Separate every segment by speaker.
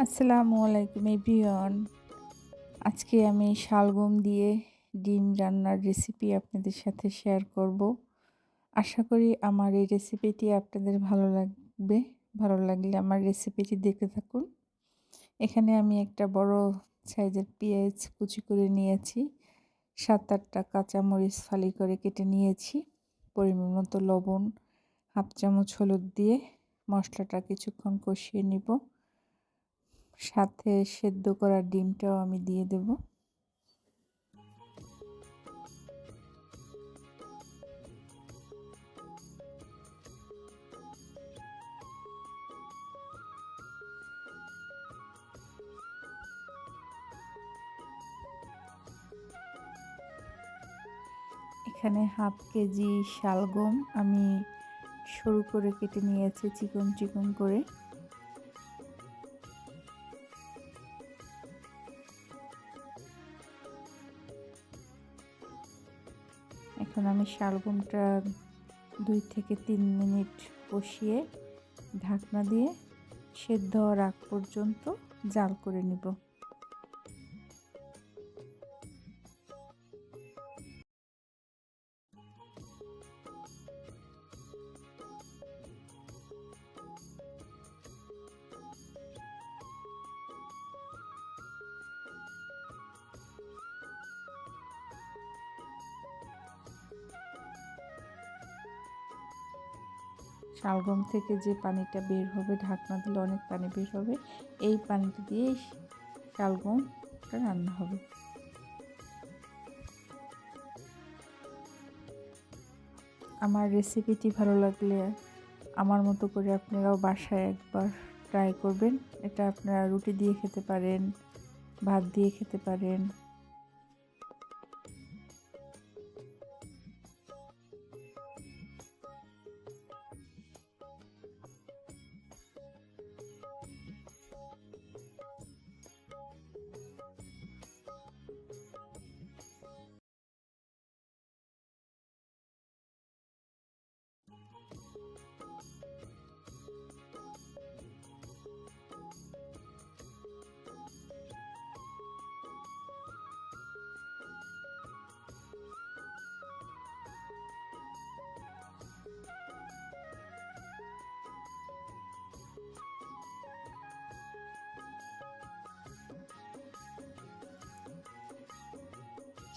Speaker 1: আসসালামু আলাইকুম এভরিওয়ান। আজকে আমি শালগম দিয়ে ডিম রান্নার রেসিপি আপনাদের সাথে শেয়ার করব। আশা করি আমার এই রেসিপিটি আপনাদের ভালো লাগবে। ভালো লাগলে আমার রেসিপিটি দেখতে থাকুন। এখানে আমি একটা বড় সাইজের পেঁয়াজ কুচি করে নিয়েছি। 7-8টা কাঁচামরিচ ফালি করে কেটে নিয়েছি। পরিমাণ মতো লবণ, হাফ চামচ হলুদ দিয়ে মশলাটা কিছুক্ষণ কষিয়ে নিব। সাথে সেদ্ধ করা ডিমটাও আমি দিয়ে দেব। এখানে হাফ কেজি শালগম আমি সরু করে কেটে নিয়েছি, চিকন চিকন করে। এখন আমি শালগমটা 2 থেকে 3 মিনিট কষিয়ে ঢাকনা দিয়ে সেদ্ধ হওয়ার আগ পর্যন্ত জাল করে নিব। শালগম থেকে যে পানিটা বের হবে, ঢাকনা দিলে অনেক পানি বের হবে, এই পানিটা দিয়েই শালগমটা রান্না হবে। আমার রেসিপিটি ভালো লাগলে আমার মতো করে আপনারাও বাসায় একবার ট্রাই করবেন। এটা আপনারা রুটি দিয়ে খেতে পারেন, ভাত দিয়ে খেতে পারেন।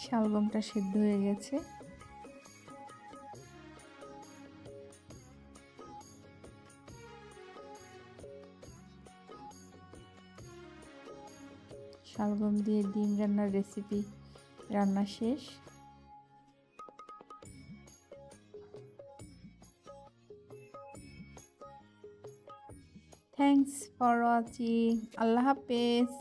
Speaker 1: শালগমটা সিদ্ধ হয়ে গেছে। শালগম দিয়ে ডিম রান্নার রেসিপি রান্না শেষ। Thanks for watching. আল্লাহ হাফেজ।